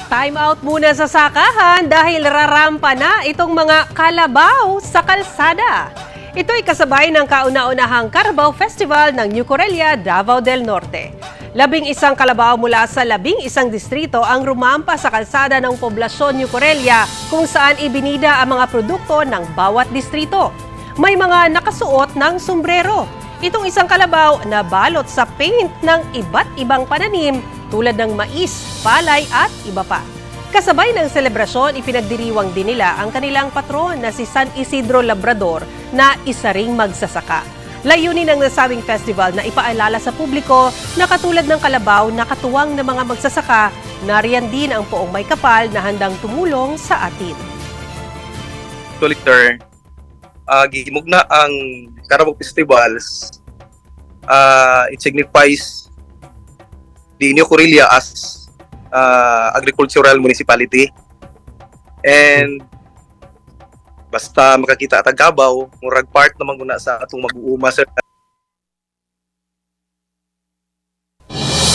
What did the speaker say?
Time out muna sa sakahan dahil rarampa na itong mga kalabaw sa kalsada. Ito'y kasabay ng kauna-unahang Carabao Festival ng New Corellia, Davao del Norte. 11 kalabaw mula sa 11 distrito ang rumampa sa kalsada ng poblasyon New Corellia kung saan ibinida ang mga produkto ng bawat distrito. May mga nakasuot ng sombrero. Itong isang kalabaw na balot sa paint ng iba't ibang pananim tulad ng mais, palay at iba pa. Kasabay ng selebrasyon, ipinagdiriwang din nila ang kanilang patron na si San Isidro Labrador na isa ring magsasaka. Layunin ng nasabing festival na ipaalala sa publiko na katulad ng kalabaw na katuwang ng mga magsasaka, nariyan din ang poong may kapal na handang tumulong sa atin. Tulikter, gihimugna ang Carabao Festivals. It signifies the New Corellia as agricultural municipality. And basta makakita at Agabaw, murag part naman muna sa atong mag-uuma sa